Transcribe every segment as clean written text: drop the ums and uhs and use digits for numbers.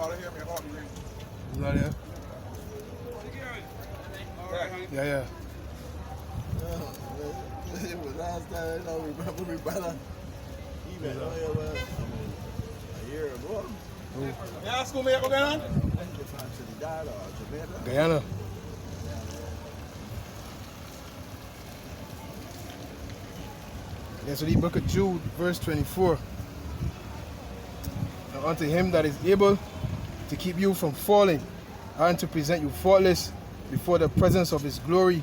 Is that there? Yeah, yeah. It was last time, you know, we remember me brother. He been on here, man. A year ago. Yeah, school me up again. Guyana. Yeah, so the book of Jude, verse 24. Now unto him that is able to keep you from falling and to present you faultless before the presence of his glory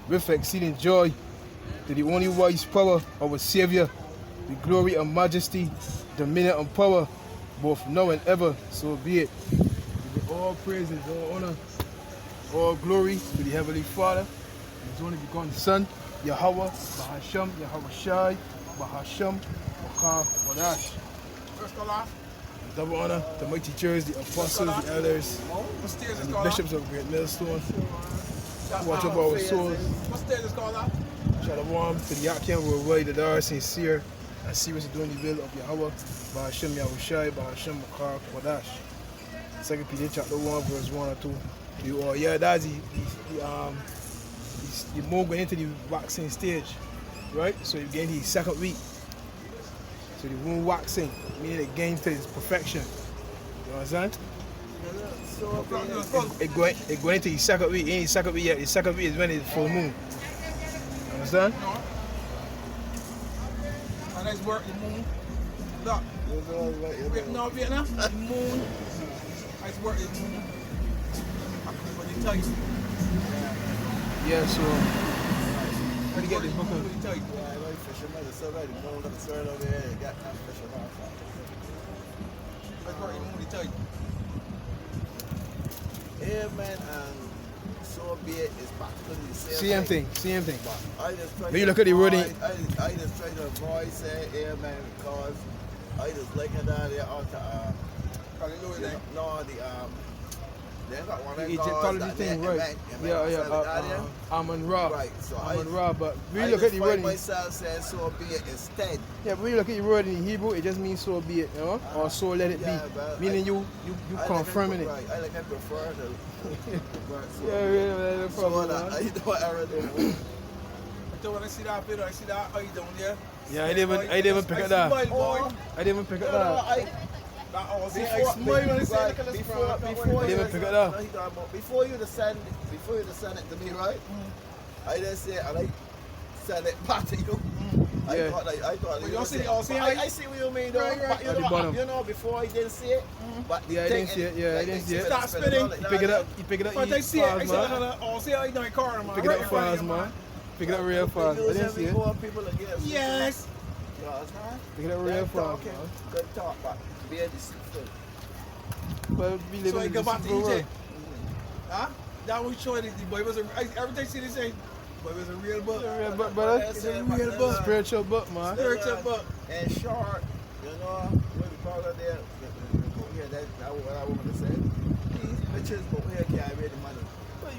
with exceeding joy, to the only wise power of our Savior, the glory and majesty, dominion and power, both now and ever, so be it. We give all praises, all honor, all glory to the Heavenly Father, and his only begotten Son, Yahawah, BAHASHAM, YAHAWASHI, BAHASHAM, QADASH. Double honor, the mighty church, the apostles, the elders, and the bishops of Great Millstone. Watch over our souls. Shalom to the Yakim, worldwide, the are sincere and serious doing the will of Yahawah, BAHASHAM, YAHAWASHI, BAHASHAM, QADASH. 2 Peter chapter 1, verse 1 or 2. You are, yeah, that's the more going into the waxing stage, right? So you get into the second week. So the wound waxing, meaning it getting to its perfection. You understand? It going into the second week. Ain't the second week yet. The second week is when it's full moon. You understand? And that's work the moon. Look. No, Vietnam. The moon. That's work the moon. Yeah, so where do you get this book of? Yeah, man, and so be it. It's practically the Same thing. But I just try When you look at the wording, I just try to avoid saying yeah, man, because I just like it that they ought to they got one the Egyptology thing, right? Yeah, Amun Ra. Right, so Amun Ra, but when I you look at the find wording, myself saying so be it instead. yeah, when you look at the word in Hebrew, it just means so be it, you know, or so let it Yeah, be. but Meaning you confirming it. Right, I like I prefer the word so Yeah, no so problem, that man. I know everything. So when I see that video, I see that eye down there. Yeah, I didn't even pick it up. I didn't even pick it up. Before you send it to me, right? I just say and I send it back to you. I thought you see I see what you mean though. But you know, before I didn't see it. But yeah, I didn't see it. Yeah, I didn't see it. Start spinning. You pick it up. But they see it. I said, "Oh, see how you doing, car, man." Pick it up fast, man. Pick it up real fast. I didn't see it. Yes. Pick it up real fast, man. Good talk, but be a deceitful. But we live So I in go a back to deceitful world. Egypt. Huh? That was showing the boy was everything see they say. Boy was a real book. It's a real book, brother. It's a real book. Spiritual book, man. Spiritual book. And short, you know, what we call it there. That's what I want to say. These bitches, but we can't read the money.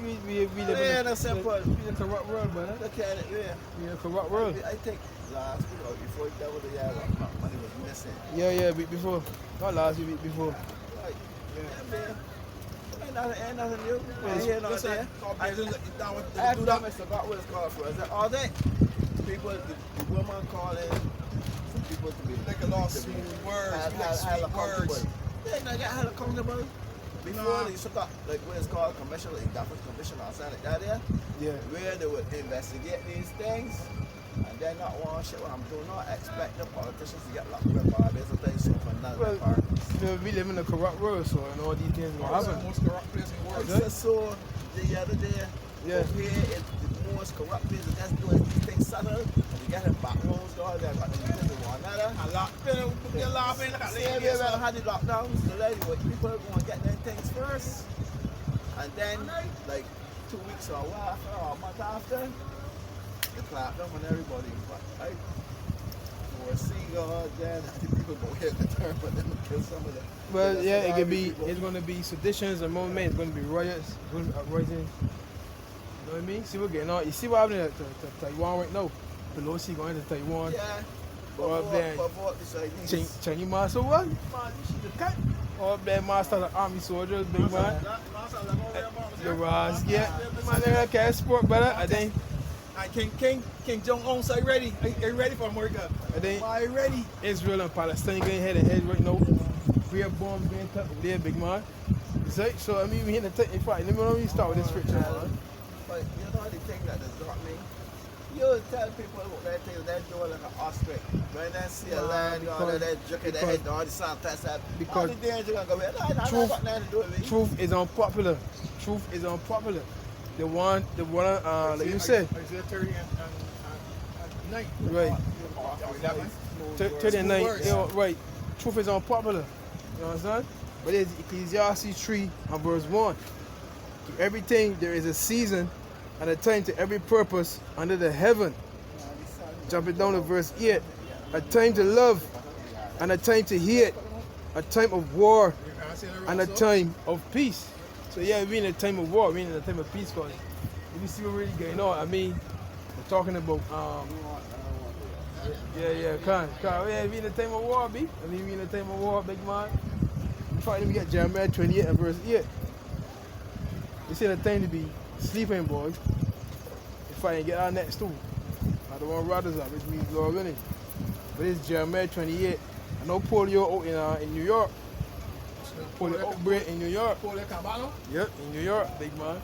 We live in a corrupt world, man. Look at it, yeah. We in a corrupt world. I think last week or before that was the year money was missing. Yeah, before. Not last week, before. Right. Yeah, man. Ain't nothing new. Ain't nothing there. I promise about what it's called for. Is that all day? People, the woman calling some people to be Like a lot of smooth words. Yeah, I got hella accountable. Before they used to got like what it's called commission, like government commission or something like that there. Yeah. Where they would investigate these things and then not one shit what I'm doing, not expect the politicians to get locked up or there's a thing so for another part. We live in a corrupt world, so and all these things gonna happen. Most corrupt place in the world. So the other day, yeah. here is the most corrupt place that's doing things subtle. And you get them back roads, all that, got them to one another. A lot of people laughing. Same way when I had the lockdowns, the lady, people are going to get their things first. And then, like 2 weeks or a while after, or a month after, they clap down on everybody. But I foresee God, then people go hit the turn, but then kill some of them. Well, yeah, it could be. It's gonna be seditions and movement. It's gonna be riots. It's gonna be uprising. You know what I mean? See what's getting on. You see what happening to Taiwan right now? Pelosi going to Taiwan. Yeah. Go up there. Change your mind. So what? Man, she just cut. All black master of the army soldiers, big man. The Ross, yeah. Man, they can't sport better. I think. King Jong-un, so you ready? Are you ready for America? I think Are you ready? Israel and Palestine going head to head right now. Real bomb being tucked over there, big man. So I mean, we in the technical fight. Let me start with this scripture, man. But you know the thing that does got me? You tell people what they think they're doing like an ostrich. When they see a land, they're jerking their head down, sometimes because all the danger gonna go, no, got nothing to do with me. Truth is unpopular. Truth is unpopular. The one, like you said. Isaiah 30 and 9. Right. 11. 30 and 9. You know, right. Truth is unpopular. You know what I'm saying? But it's Ecclesiastes 3 and verse 1. To everything there is a season and a time to every purpose under the heaven. Jumping down to verse 8. A time to love and a time to hate. A time of war and a time of peace. So yeah, we're in a time of war, we're in a time of peace, because if you see what really going on, I mean, we're talking about, yeah, we're in a time of war, B. I mean, we're in a time of war, big man. Trying to get Jeremiah 28 and verse 8. It's in a time to be sleeping, boys. If I ain't get our next too. I don't want riders up, which means Lord willing. But it's Jeremiah 28. I know polio out in New York. Polio outbreak in New York. Polio Cabano? Yep, in New York, big man.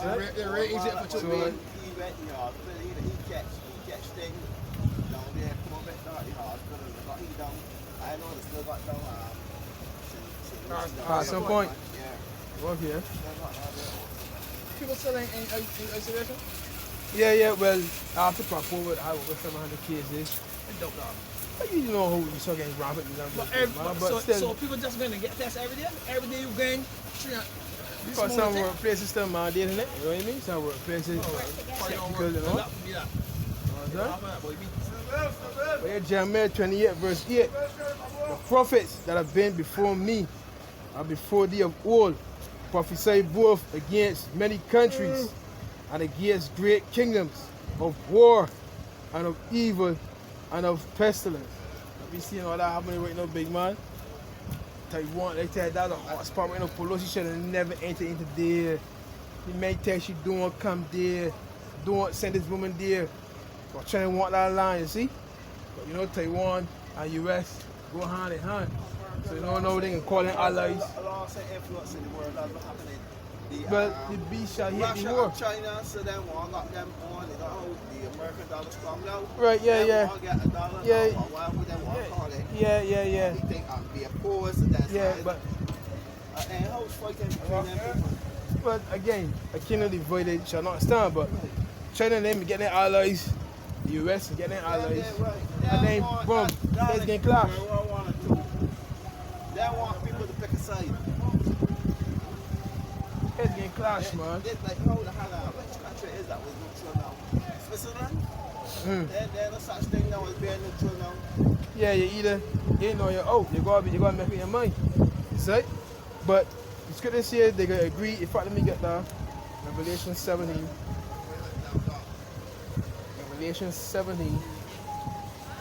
They're very easy for So two. he went in the hospital, he catch things down there, come on back down the hospital, got he down. I know they still got down At some point. Yeah. Okay. People still in isolation? Yeah, well, after Prop Forward, I was 700 cases. Dope dog. But you know who you start getting rampant in numbers. But still, so people just going to get tests every day? Every day you gain 300. because some workplaces still mandate, isn't it? You know what I mean? Some workplaces, skeptical, you know? But yeah, Jeremiah 28 verse 8. The prophets that have been before me and before thee of old prophesy both against many countries and against great kingdoms, of war and of evil and of pestilence. We seeing all that happening right now, big man. Taiwan, they tell that a hot spot right now. Pelosi should have never entered into there. He may tell she don't come there, don't send this woman there. But trying to walk that line, you see? But you know, Taiwan and US go hand in hand. So you don't know they can call them allies. Alongside influence in the world, that's what happening. But the beast shall hit the Russia war. and China, so them one got them on, they got the American dollar strong now. Right, yeah. Get a dollar Yeah. now, or whatever them want to call it. Yeah. He think I can be opposed to that Yeah, side. but And how's fighting between them people? But again, a kingdom divided shall not stand. But China and them get their allies, the US get their allies, and then boom, let's get clash. They want people to pick a side. Let's get clash, man. It's like, how the hell, which country is that was neutral now? Switzerland? There's no such thing now as being neutral now. Yeah, you either in or you're out. You gotta make up your mind. You see? But the scripture says they gonna agree. In fact, let me get that. Revelation 17. Revelation 17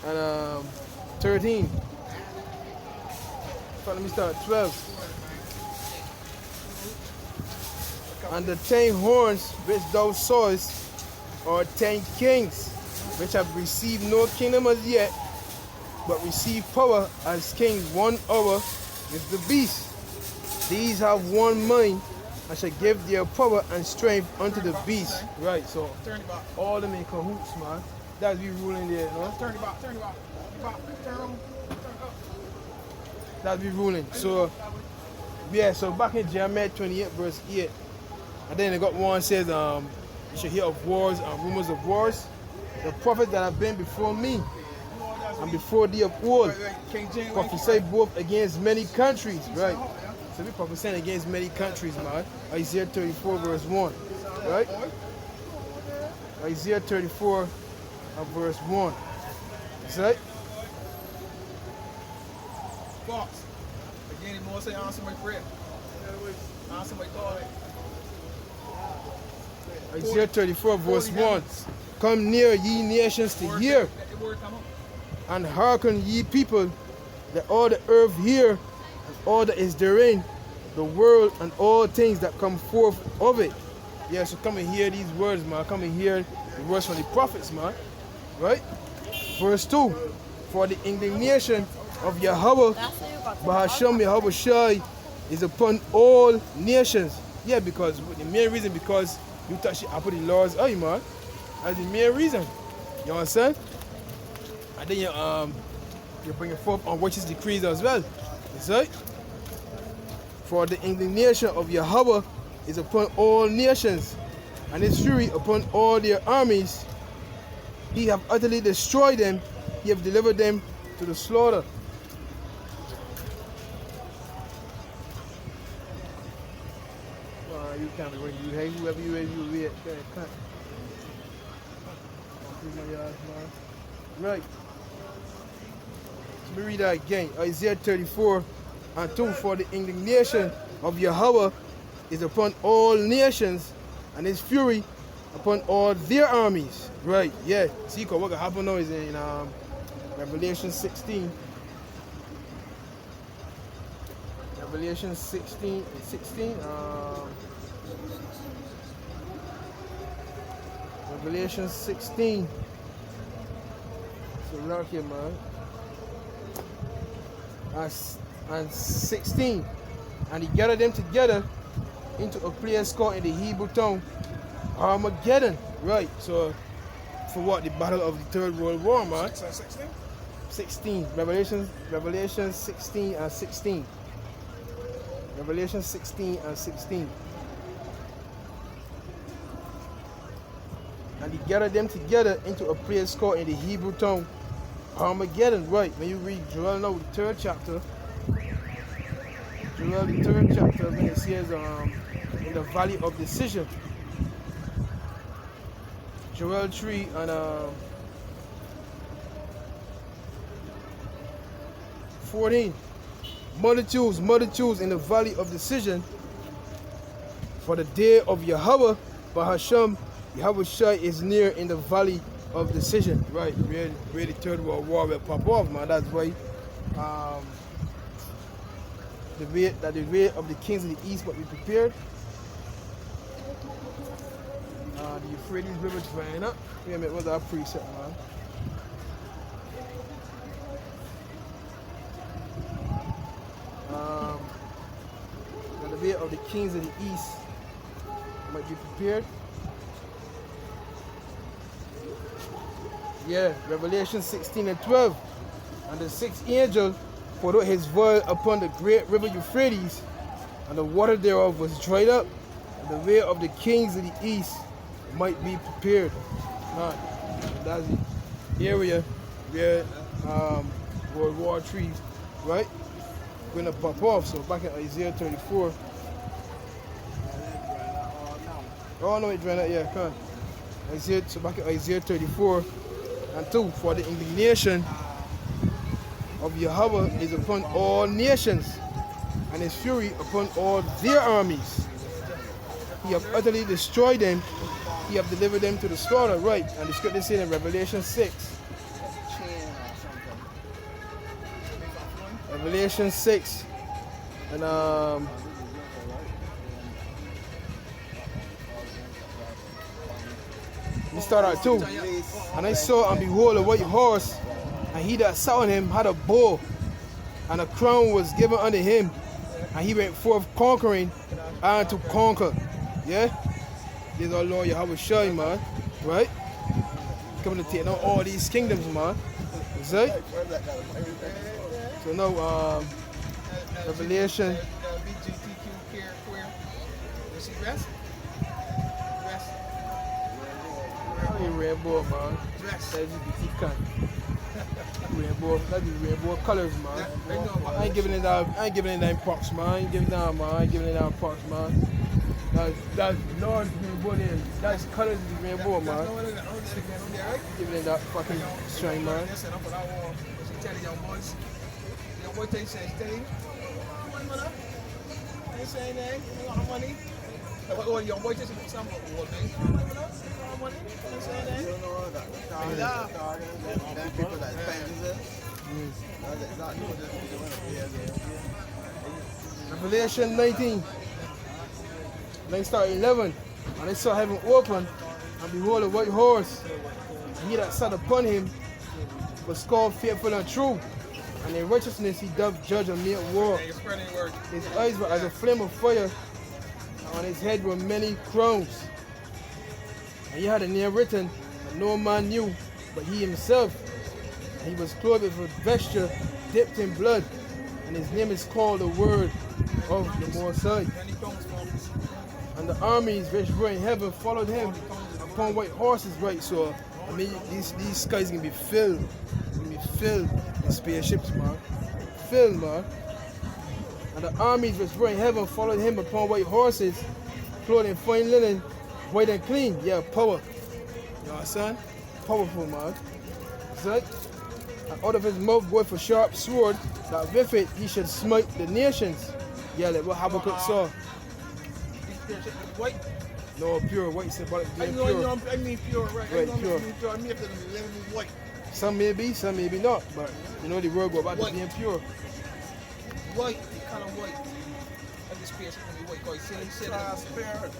and 13. In fact, let me start at 12. And the 10 horns which thou sawest are 10 kings, which have received no kingdom as yet, but receive power as kings 1 hour with the beast. These have one mind and shall give their power and strength unto the beast. Right, so all them in cahoots, man. That's we ruling there, you know? Turn it back. Turn up. That's we ruling. So, yeah, so back in Jeremiah 28 verse 8, and then they got one says, you should hear of wars and rumors of wars. The prophets that have been before me and before thee of old prophesy both against many countries, right? So we prophesying against many countries, man. Isaiah 34 verse 1, right? Isaiah 34 and verse 1. That's right? Fox. Again, he more say answer my prayer. Answer my call. Isaiah 34 verse 1. Come near, ye nations, to hear, and hearken, ye people, that all the earth hear, and all that is therein, the world and all things that come forth of it. Yeah, so come and hear these words, man. Come and hear the words from the prophets, man. Right? Verse 2. For the indignation of Yahawah, BAHASHAM, YAHAWASHI, is upon all nations. Yeah, because the main reason, because you touch it, I put the laws on you, man. That's the main reason. You understand? And then you're bringing forth unrighteous decrees as well. That's right? For the indignation of Yahawah is upon all nations, and his fury upon all their armies. He have utterly destroyed them, he have delivered them to the slaughter. You can't be you hate whoever you is, you read. Right. Let me read that again. Isaiah 34 and 2. For the indignation of Yahawah is upon all nations, and his fury upon all their armies. Right, yeah. See, what can happen now is in Revelation 16. Revelation 16. Revelation 16. So look here, man. And 16. And he gathered them together into a place called in the Hebrew tongue Armageddon. Right, so for what? The battle of the Third World War, man. 16. Revelation 16 and 16. Revelation 16 and 16. And he gathered them together into a place called in the Hebrew tongue Armageddon. Right, when you read Joel now, the 3rd chapter. Joel, the 3rd chapter, when it says in the valley of decision. Joel 3 and 14. Multitudes in the valley of decision. For the day of Yahawah, BAHASHAM, YAHAWASHI is near in the valley of decision. Right, where the Third World War will pop off, man. That's why the way of the kings of the east must be prepared. The Euphrates River drying up. Wait a minute, what's our precept, man? The way of the kings of the east might be prepared. Yeah, Revelation 16 and 12. And the 6th angel poured out his vial upon the great river Euphrates, and the water thereof was dried up, and the way of the kings of the east might be prepared. That's the area where World War III, right, going to pop off. So back in Isaiah 34. Oh no, it ran out, yeah, come on. So back in Isaiah 34 and 2. For the indignation of Yahawah is upon all nations, and his fury upon all their armies. He have utterly destroyed them, he have delivered them to the slaughter. Right, and the scripture says in Revelation 6. Revelation 6 and we start at 2. And I saw and behold a white horse, and he that sat on him had a bow, and a crown was given unto him, and he went forth conquering and to conquer. Yeah? This is our Lord YAHAWASHI, man. Right? Coming to take down all these kingdoms, man. Is that? So now, Revelation. Rainbow, man. LGBT kind. Rainbow. That's the rainbow colors, man. I ain't giving it that props, man. I ain't giving it that props, man. That's Lord's rainbow there. That's colors of the rainbow, man. Giving it that fucking strength, man. What young boy just some old thing. Revelation 19. Then start 11. And they saw heaven open, and behold a white horse. And he that sat upon him was called Faithful and True. And in righteousness he doth judge and make war. His eyes were as a flame of fire, and on his head were many crowns. And he had a name written that no man knew but he himself. And he was clothed with a vesture dipped in blood, and his name is called the Word of the Most High. And the armies which were in heaven followed him upon white horses, right? So, I mean, these skies can be filled. Can be filled with spaceships, man. Filled, man. And the armies which were in heaven followed him upon white horses, clothed in fine linen, white and clean. Yeah, power. You know what I'm saying? Powerful, man. Right? And out of his mouth goeth a sharp sword, that with it he should smite the nations. Yeah, like what Habakkuk saw. White? No, pure white symbolic being I pure. know, I mean pure, right? Right, I know pure. I mean pure. I mean if they're white. Some may be not, but you know the word go about White. being pure. White, the color white. Every space can be white. Because he said transparent.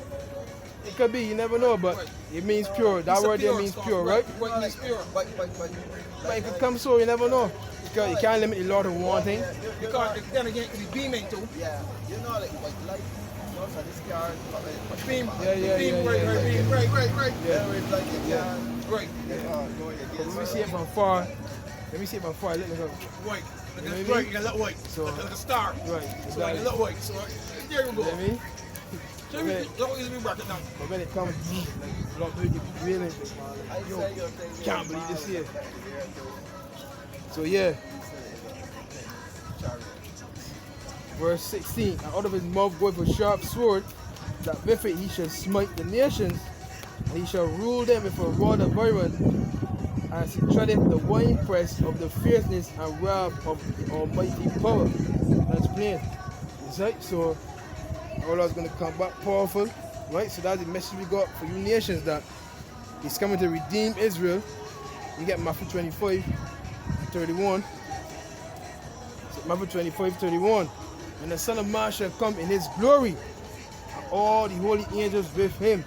It could be, you never know, but Right. it means pure. That word there means pure, right? White means pure. But But it could come so, you never know. You can't limit the Lord to one thing. Because then again, it can be beaming too. yeah, you know, like light. You know, so this car, Beam. Yeah. Beam, right. yeah, it's like it Yeah. can. Right. Let me see it from far. Let me see it from far. Let me go. White. Like You know a, what I right, mean? you got a little white. So- like a star. Right. So like a little white. So there you You go. know what I mean? So we don't easily break it down. But when it comes, like, a lot of people get really, I yo, say your thing. can't believe this here. So yeah, verse 16. And out of his mouth goeth a sharp sword, that with it he shall smite the nations, and he shall rule them with a rod of iron, as he treadeth the winepress of the fierceness and wrath of the almighty power. That's plain. Is right? So Allah is going to come back powerful, right? So that's the message we got for you nations, that he's coming to redeem Israel. You get Matthew 25, 31. So Matthew 25, 31. And the Son of Man shall come in his glory, and all the holy angels with him.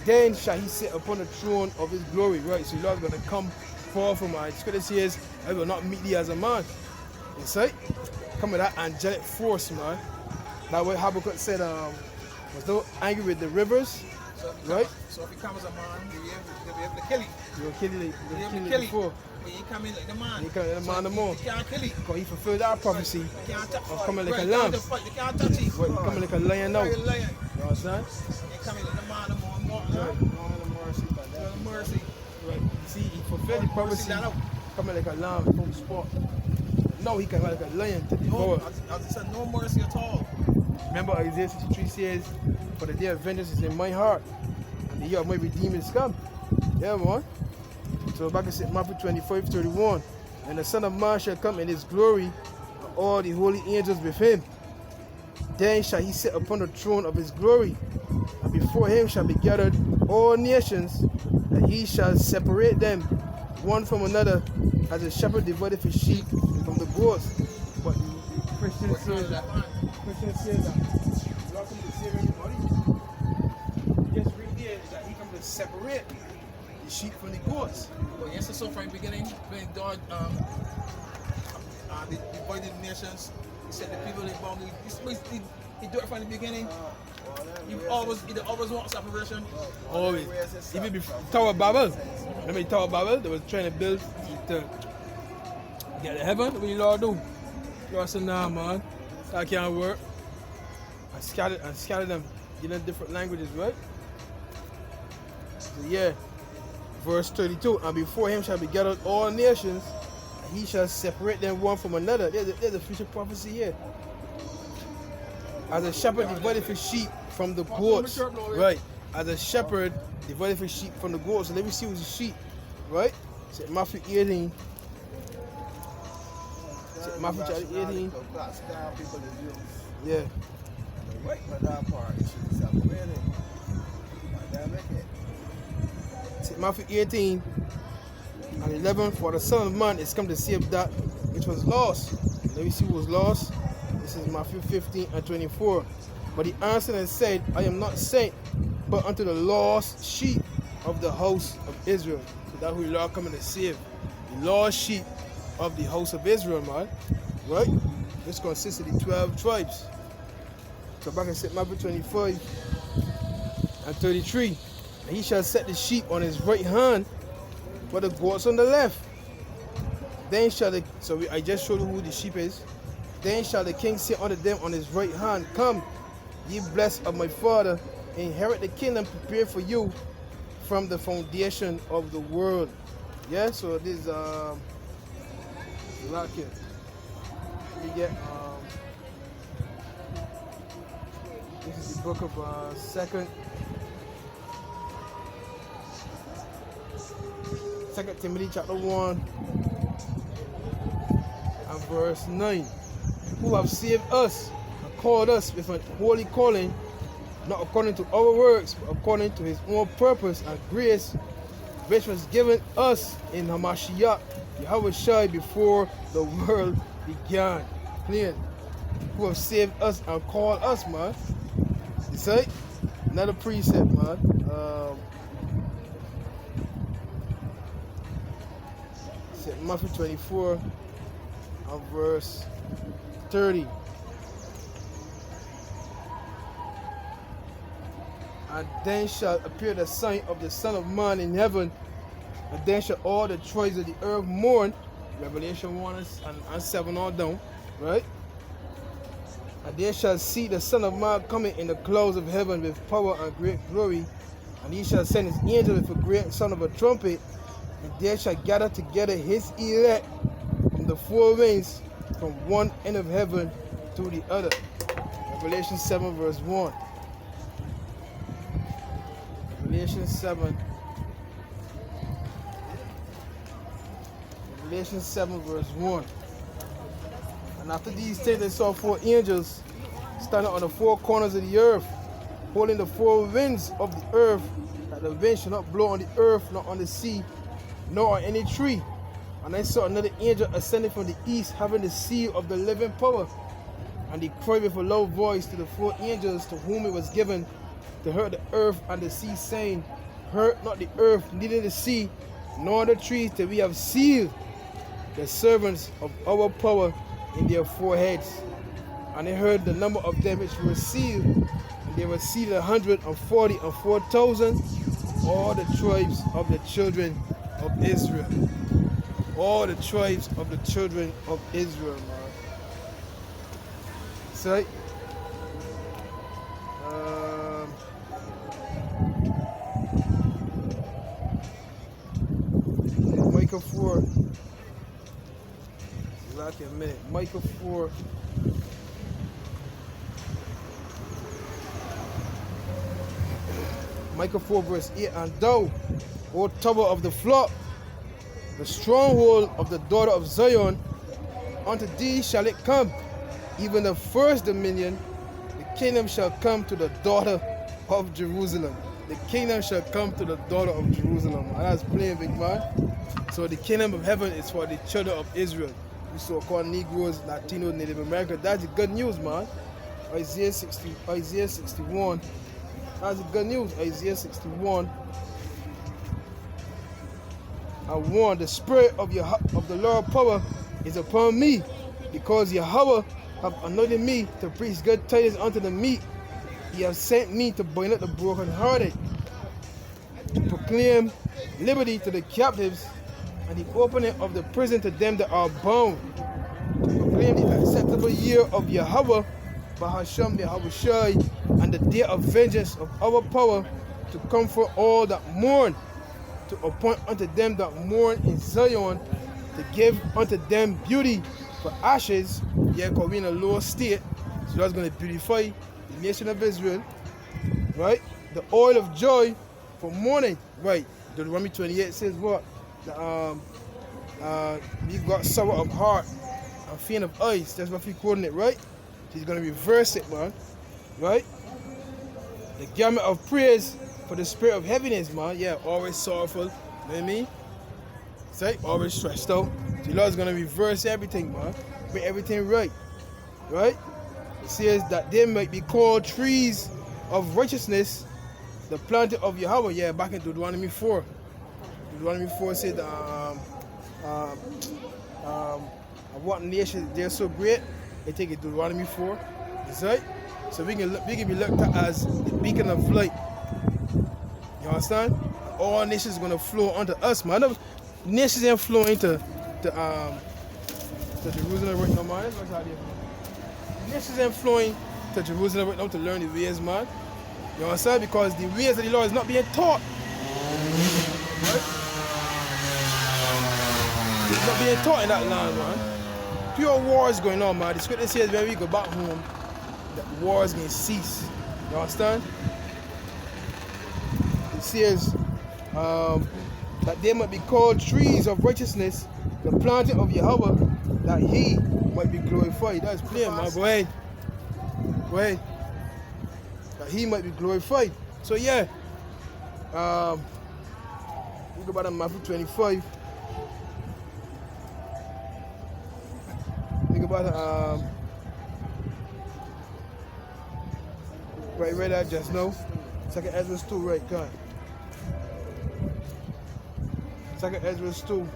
Then shall he sit upon the throne of his glory, right? So the Lord's going to come powerful, man. The scripture says, I will not meet thee as a man. It's right? Come with that angelic force, man. That way Habakkuk said, was not angry with the rivers, So right? So if he comes as a man, you'll be able to kill him. You'll kill it, You'll you'll be able kill to it before. But he come in like the man. He come like the man no more. You can't kill him. Because he fulfilled our prophecy. You can't touch Of coming like right, a lamb. You can't touch him. Right, he coming like a lion now. Like You a lion. know what I'm saying? He coming like the man no more. Right. No mercy. Right. See, he fulfilled the prophecy. that out. Coming like a lamb from spot. No, he can like a lion to No, devour. as I said, no mercy at all. Remember Isaiah 63 says, for the day of vengeance is in my heart, and the year of my redeemer is come. Yeah, man. So back to Matthew 25, 31. And the Son of Man shall come in his glory, and all the holy angels with him. Then shall he sit upon the throne of his glory, and before him shall be gathered all nations, and he shall separate them one from another, as a shepherd divideth his sheep from the goats. But the Christian says that. Christian says that he's not coming to save everybody. Just read there that he comes to separate the sheep from the goats. But yes, so from the beginning, when God divided the nations, he said the people they bound. He do it from the beginning. He always want separation. Always. Even before Tower of Babel. Remember the Tower of Babel? They were trying to build to get to heaven. What you Lord do? Lord said, nah, man. That can't work. And scatter them. You know different languages, right? So yeah. Verse 32. And before him shall be gathered all nations, and he shall separate them one from another. There's a future prophecy here. As a shepherd divided his sheep from the goats. Right. As a shepherd divided his sheep from the goats. So let me see who's the sheep. Right? So Matthew 18. So Matthew chapter 18. Yeah. So Matthew 18 and 11. For the Son of Man is come to save that which was lost. Let me see who was lost. This is Matthew 15 and 24. But he answered and said, I am not sent, but unto the lost sheep of the house of Israel. So that's who the Lord coming to save. The lost sheep of the house of Israel, man. Right? This consists of the 12 tribes. So back in Matthew 25 and 33. And he shall set the sheep on his right hand, but the goats on the left. Then shall the, I just showed you who the sheep is. Then shall the king say unto them on his right hand, Come, ye blessed of my father, inherit the kingdom prepared for you from the foundation of the world. Yeah, so this is right here. We get this is the book of Second Timothy chapter 1 and verse 9. Who have saved us and called us with an holy calling, not according to our works, but according to his own purpose and grace, which was given us in Hamashiach, YAHAWASHI, before the world began. Clear. Who have saved us and called us, man. You see? Another precept, man. Matthew 24 and verse 30. And then shall appear the sign of the Son of Man in heaven, and then shall all the tribes of the earth mourn. Revelation 1 and 7 all down, right? And they shall see the Son of Man coming in the clouds of heaven with power and great glory, and he shall send his angel with a great sound of a trumpet, and they shall gather together his elect from the four winds, from one end of heaven to the other. Revelation 7 verse 1. Revelation 7 verse 1. And after these things they saw four angels standing on the four corners of the earth, holding the four winds of the earth, that the wind should not blow on the earth, nor on the sea, nor on any tree. And I saw another angel ascending from the east, having the seal of the living power. And he cried with a loud voice to the four angels to whom it was given to hurt the earth and the sea, saying, Hurt not the earth, neither the sea, nor the trees, till we have sealed the servants of our power in their foreheads. And I heard the number of them which were sealed, and they were sealed 144,000, all the tribes of the children of Israel. All the tribes of the children of Israel, man. So, Micah 4. Like a minute. Micah 4. Micah 4 verse 8. And thou, O tower of the flock, the stronghold of the daughter of Zion, unto thee shall it come, even the first dominion. The kingdom shall come to the daughter of Jerusalem. The kingdom shall come to the daughter of Jerusalem. And that's plain, big man. So the kingdom of heaven is for the children of Israel. We so-called Negroes, Latinos, Native Americans. That's the good news, man. Isaiah 61. That's the good news. Isaiah 61. And 1. The spirit of the Lord power is upon me, because Yahawah have anointed me to preach good tidings unto the meek. He has sent me to bind up the brokenhearted, to proclaim liberty to the captives, and the opening of the prison to them that are bound, to proclaim the acceptable year of YAHAWAH, BAHASHAM, YAHAWASHI, and the day of vengeance of our power, to comfort all that mourn, to appoint unto them that mourn in Zion, to give unto them beauty for ashes. Yeah, because we're in a low state, so that's going to beautify the nation of Israel, right? The oil of joy for mourning, right? Deuteronomy 28 says what? We got sorrow of heart and faint of eyes. That's what we're quoting it, right? He's going to reverse it, man, right? The garment of praise for the spirit of heaviness, man. Yeah, always sorrowful, you know what I mean? It's like always stressed out. The Lord's going to reverse everything, man. Make everything right. right? It says that they might be called trees of righteousness, the planting of Yahweh. Yeah, back in Deuteronomy 4. Deuteronomy 4 said, what nation they're so great. They take it Deuteronomy 4. That's right. So we can be looked at as the beacon of light. You understand? All nations are gonna flow unto us, man. Other nations ain't flowing to Jerusalem right now, man. Nations ain't flowing to Jerusalem right now to learn the ways, man. You understand? Because the ways of the Lord is not being taught. Right? It's not being taught in that land, man. Pure war is going on, man. The scripture says when we go back home, that war is going to cease. You understand? It says that they might be called trees of righteousness, the planting of Yahweh, that he might be glorified. That's plain, man. Go ahead. Go ahead. That he might be glorified. So yeah, we go back to Matthew 25. We go back to right, read that just now. 2nd Ezra 2, right, God. 2nd Ezra 2.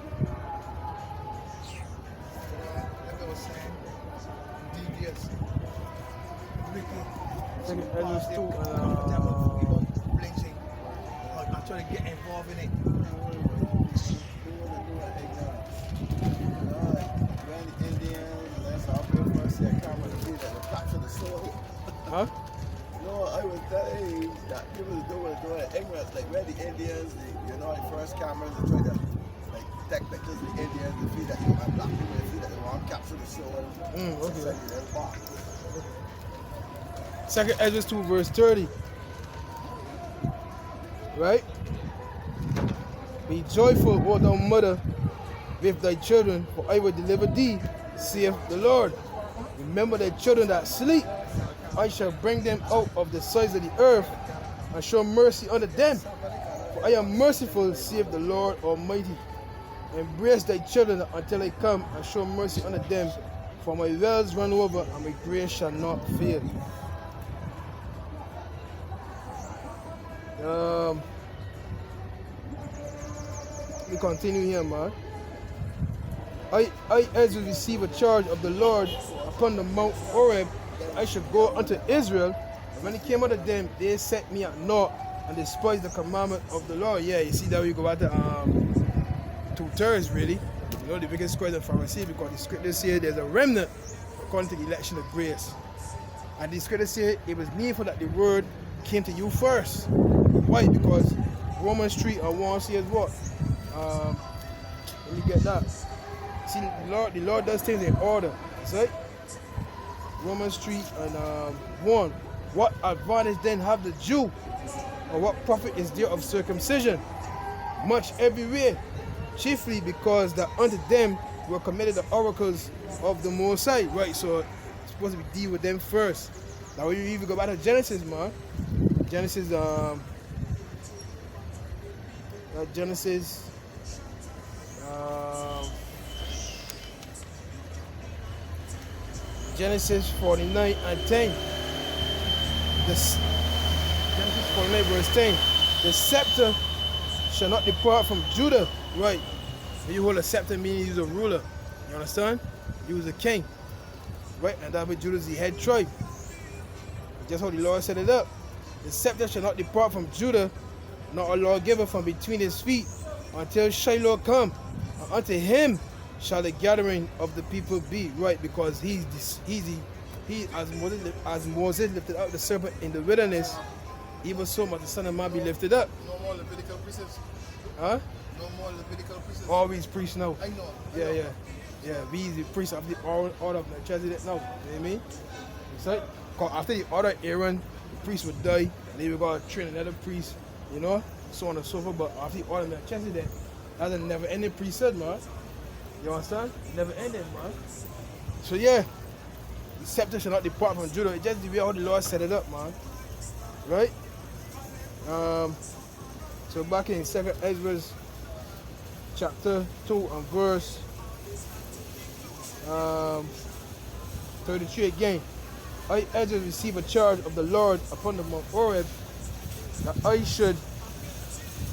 Second Ezra 2. I'm trying to get involved in it. Huh? No, I was telling you that people doing ignorance, like where the Indians, the first cameras, they try to like take pictures of the Indians, they feel that and black people, they feel that they want to capture the soul. Okay. So, 2nd Ezra 2 verse 30. Right? Be joyful, O thou mother, with thy children, for I will deliver thee, saith the Lord. Remember thy children that sleep. I shall bring them out of the sides of the earth, and show mercy unto them. For I am merciful, saith the Lord Almighty. Embrace thy children until I come, and show mercy unto them. For my wells run over, and my grain shall not fail. We continue here, man. I Ezra receive a charge of the Lord upon the Mount Horeb. I should go unto Israel. And when it came out of them, they set me at naught and despised the commandment of the Lord. Yeah, you see that we go back to 2/3 really. The biggest square of Pharisee, because the scripture says there's a remnant according to the election of grace. And the scripture says it was needful that the word came to you first. Why? Because Romans 3:1 says what? Let me get that. See, the Lord does things in order. That's right. Romans 3:1. What advantage then have the Jew? Or what profit is there of circumcision? Much everywhere. Chiefly because that unto them were committed the oracles of the Most High. Right, so it's supposed to be deal with them first. Now we even go back to Genesis, man. Genesis 49:10. Genesis 49 verse 10. The scepter shall not depart from Judah. Right. When you hold a scepter, meaning you're a ruler. You understand? You was a king. Right? And that way Judah is the head tribe. Just how the Lord set it up. The scepter shall not depart from Judah, nor a lawgiver from between his feet, until Shiloh come. And unto him shall the gathering of the people be. Right? Because he as Moses lifted up the serpent in the wilderness, even so must the Son of Man be lifted up. No more Levitical priests. Huh? No more Levitical priests. Always priests now. I know. Yeah. We the priests of the order of Melchizedek now. You know what I mean? It's like, after the order of Aaron, the priest would die, and then we got to train another priest, so on and so forth. But after the order of Melchizedek, that's a never ending priesthood, man. You understand? Never ending, man. So yeah, the scepter shall not depart from Judah. It's just the way how the Lord set it up, man. Right? So back in 2nd Ezra chapter 2 and verse 33 again. I, Ezra, receive a charge of the Lord upon the Mount Horeb, that I should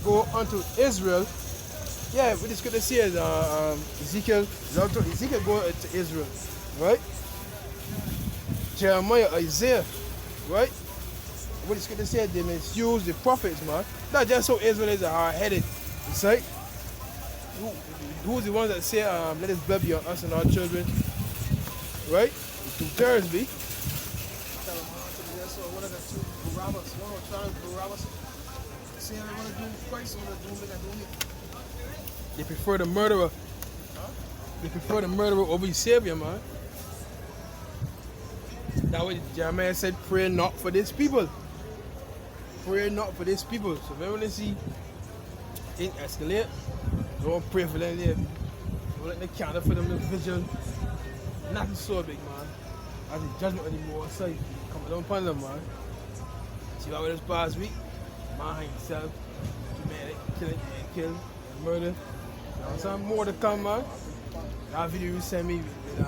go unto Israel. Yeah, what the scripture says, Ezekiel go to Israel, right? Jeremiah, Isaiah, right? What the scripture said, they misuse the prophets, man. Not just so Israelites are hard-headed. It's like, who's the ones that say, let us blood be on us and our children, right? The 2/3 be. So what are the two Barabbas? One of trying to Barabbas. See how they want to do Christ or want to do me. They prefer the murderer. They prefer the murderer over the savior, man. That way Jeremiah said, pray not for this people. Pray not for this people. So when they see it escalate, don't pray for them there. Don't let the counter for them the vision. Nothing so big, man. As the judgment of the more side coming down upon them, man. See what this past week? Man himself, killing, kill, murder. You know, some more to come, man. That video you sent me with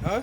huh?